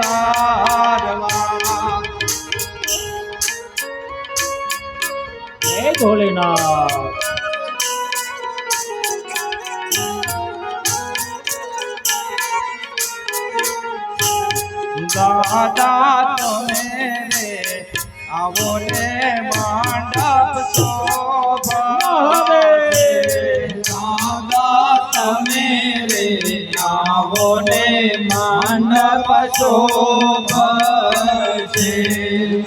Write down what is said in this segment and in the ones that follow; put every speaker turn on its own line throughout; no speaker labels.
તારવા
જય ભોલેનાથ
દાદા તમે રે આવો ને માંડપ શોભા દાદા તમે રે આવો ને માંડપ શોભશે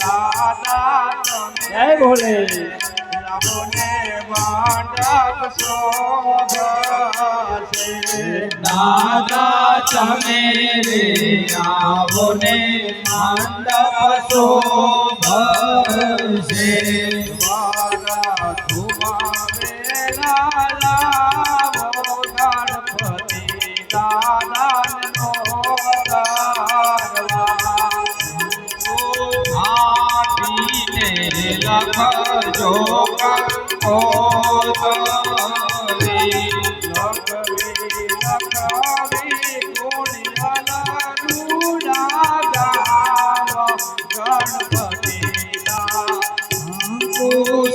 દાદા
જય ભોલે
આવો ને માંડપ શોભશે દાદા તમે રે આવો ને મંડપ શોભશે મારા ધુમાવેલા લાવો ગણપતિ દાદાનો તારવા આટીને લખજો કંકોતરી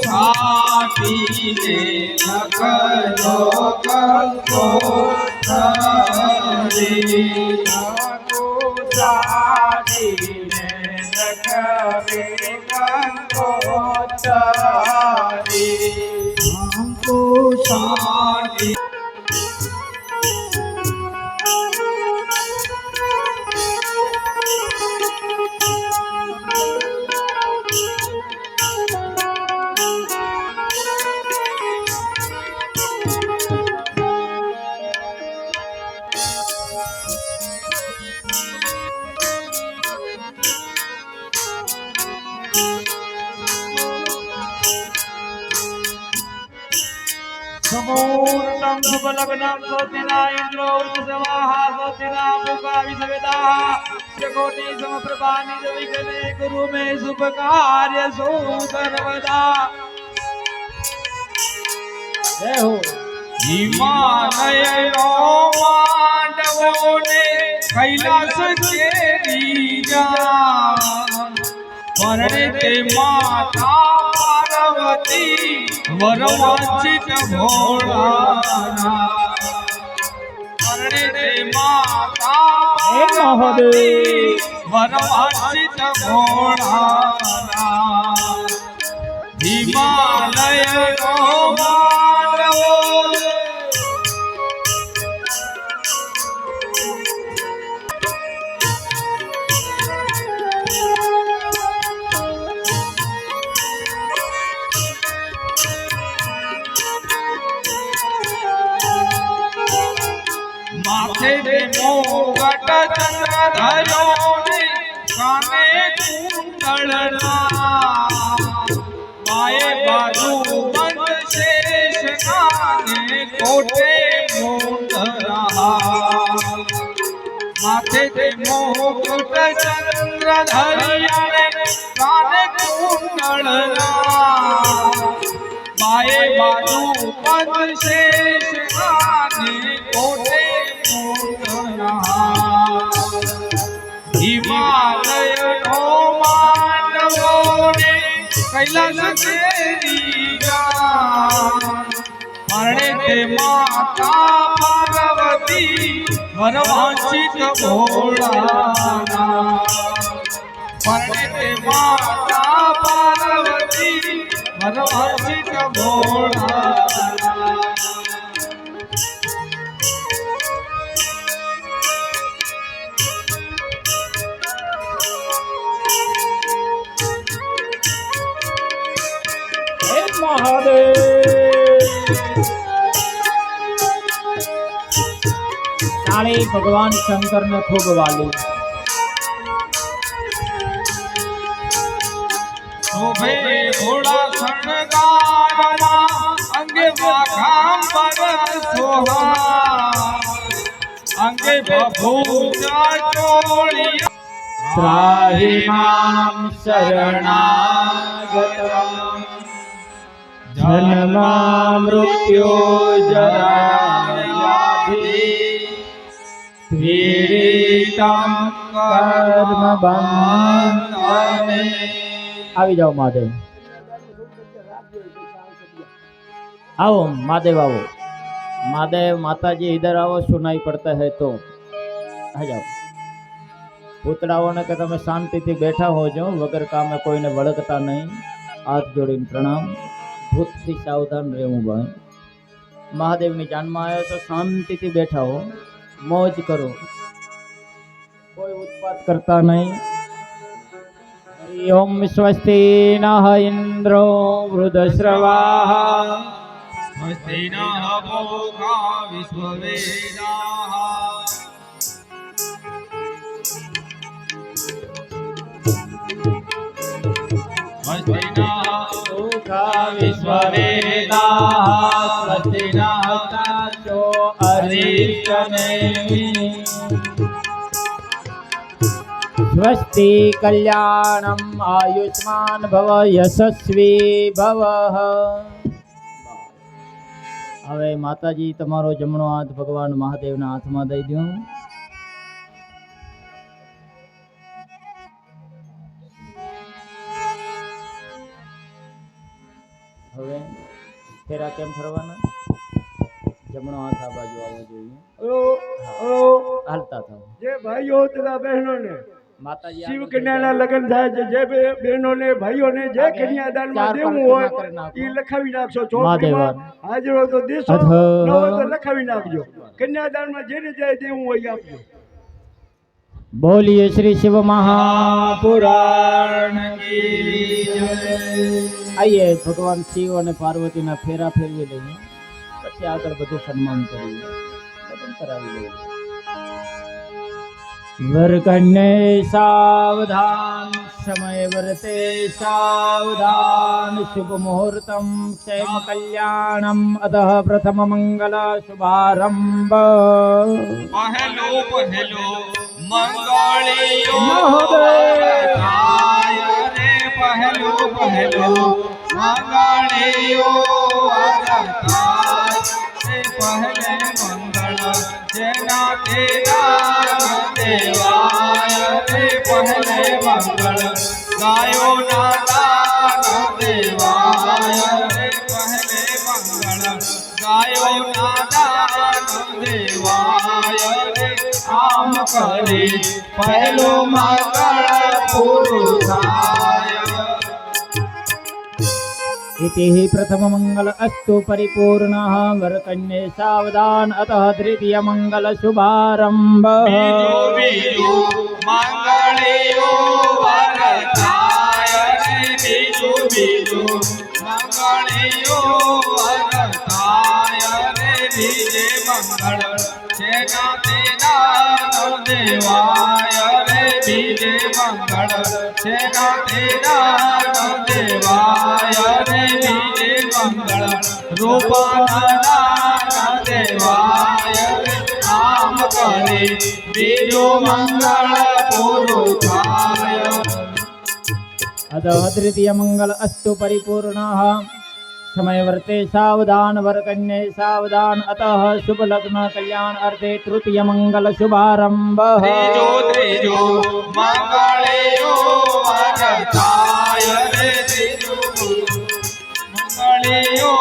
સાટીને લખજો કંકોતરી સાટીને લખવે કંકોતરી સાટી समूर्णं शुभलग्नं सोतिना इन्द्रो वृषवाहा सोतिना मुका विसवेदाः श्रीकोटि समप्रभा निज विघ्ने गुरु मे शुभ कार्य सो सर्वदा
જય હો
हिमालयनो मांडवोने कैलास केरी जा परणे ते माता पार्वती वरवांचित भोळाना परणे ते माता पार्वती वरवांचित भोळाना हिमालयनो मानवो माथे पे मोगट चंद्र धरो ने काने कुंडलना माए बाजू बंद शेष काने कोटे मुंडरा माथे पे मोगट चंद्र धरिया ने काने कुंडलना माए बाजू बंद शेष काने कोटे हिमालयनो मानवोने कैलास केरी जा परणे ते माता पार्वती वरवांचित भोळाना परणे ते माता पार्वती वरवांचित भोळाना
મહાદેવ તાળી ભગવાન શંકર ને ખૂબ વાલી
શોભે ઘોડા શણગારવા અંગે વાઘાંબર સોહા અંગે બભૂજા ચોળિયા ત્રાહી મામ શરણાગતમ જન્મા મૃત્યુ જરા વ્યાધિ વિરિતમ કર્મ બંધને.
આવી જાઓ મહાદેવ, आओ महादेव आओ, महादेव माता जी इधर आओ, सुनाई पड़ता है तो आ जाओ। પૂતળાઓ ને કે તમે શાંતિથી બેઠા હોજો, વગર કામે કોઈને વળગતા નહીં, હાથ જોડીને પ્રણામ, ભૂતથી સાવધાન રહેવું ભાઈ। મહાદેવની જાનમાં આવ્યો તો શાંતિથી બેઠા હો, મોજ કરો, કોઈ ઉત્પાત કરતા નહીં। ઓમ સ્વસ્તિ નઃ ઇન્દ્રો વૃધશ્રવાઃ,
સ્વસ્તિ નઃ પૂષા વિશ્વવેદાઃ, સ્વસ્તિ નઃ પૂષા વિશ્વવેદાઃ, સ્વસ્તિ નઃ
તાચો અરિષ્ટનેમિ, સ્વસ્તિ કલ્યાણમ આયુષ્માન ભવ યશસ્વી ભવઃ। હવે માતાજી તમારો જમણો હાથ ભગવાન મહાદેવના હાથમાં દઈ દો। હવે ફેરા કેમ ફરવાના? જમણો હાથ આ બાજુ આવવો જોઈએ, હાલતા થાવ।
જે ભાઈઓ તથા બહેનોને
માતાજી
શિવ કન્યાના લગ્ન થાય છે, જે બહેનોને ભાઈઓને જે કન્યાદાનમાં દેવું હોય એ લખાવી નાખશો। ચોપડીમાં હાજર હોય તો દેશો, ન હોય તો લખાવી નાખજો। કન્યાદાનમાં જેને જાય દેવું હોય એ આપજો।
બોલીએ શ્રી શિવ મહાપુરાણ
કી જય।
આઈએ ભગવાન શિવ અને પાર્વતીના ફેરા ફેરવી લઈએ, પછી આગળ બધું સન્માન કરીએ, બધું કરાવી લઈએ। વરકન્યે સાવધાન, સમય વર્તે સાવધાન, શુભ મુહૂર્તમ ક્ષેમ કલ્યાણમ, અતઃ પ્રથમ મંગલ શુભારંભ।
પહેલો પહેલો મંગળિયો
મહોદય।
થાય રે, પહેલો પહેલો મંગળિયો થાય રે, પહેલે મંગળ જેના તેના દેવાય રે, પહેલે મંગળ ગાયો ના દાન દેવાય રે, પહેલે મંગળ ગાયો ના દાન દેવાય રે, આમ કરી પહેલો મંગળ પૂરું થાય।
इति हि प्रथम मंगल अस्तु परिपूर्णः, वरकन्ये सावधान, अतः द्वितीय मंगल शुभारंभ।
બીજો બીજો મંગળિયો વર થાય રે, બીજો બીજો મંગળિયો વર થાય રે, બીજે મંગળ જેના તેના દેવાય રે, બીજે મંગળ જેના તેના દેવાય રે, બીજે મંગળ રૂપના દેવાય રે, આમ કરી બીજો મંગળ પૂરું થાય।
अतः तृतीय मंगल अस्तु परिपूर्णः, समय वर्ते सावधान, वरकन्ये सावधान, अतः शुभ लग्न कल्याण अर्थे तृतीय मंगल शुभारंभ।
ત્રીજો ત્રીજો મંગળિયો વર થાય રે, ત્રીજો મંગળિયો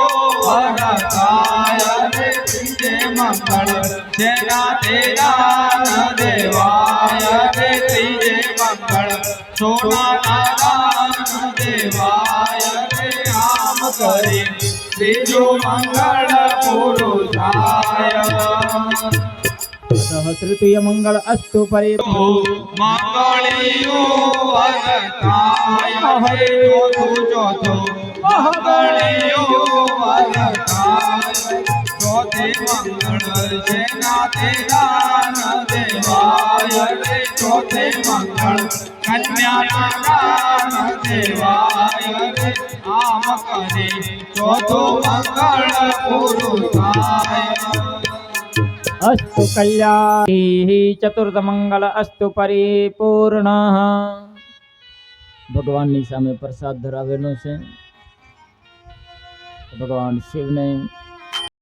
વર થાય રે, ત્રીજે મંગળ જેના તેના દેવાય રે, ત્રીજે મંગળ સોનાના દાન દેવાય રે, આમ કરી ત્રીજો મંગળ પૂરું થાય।
अतः तृतीय मंगल अस्तु परिपूर्णः,
મંગળિયો વર થાય રે, ચોથો મંગળિયો વર થાય, ચોથે મંગળ જેના તેના દેવાય રે, ચોથે મંગળ કન્યાના દાન દેવાય રે, આમ કરી ચોથો મંગળ પૂરું થાય।
अस्तु कल्याण। चतुर्थ मंगल अस्तु परिपूर्णः। ભગવાનની સામે પ્રસાદ ધરાવેલો છે, ભગવાન શિવને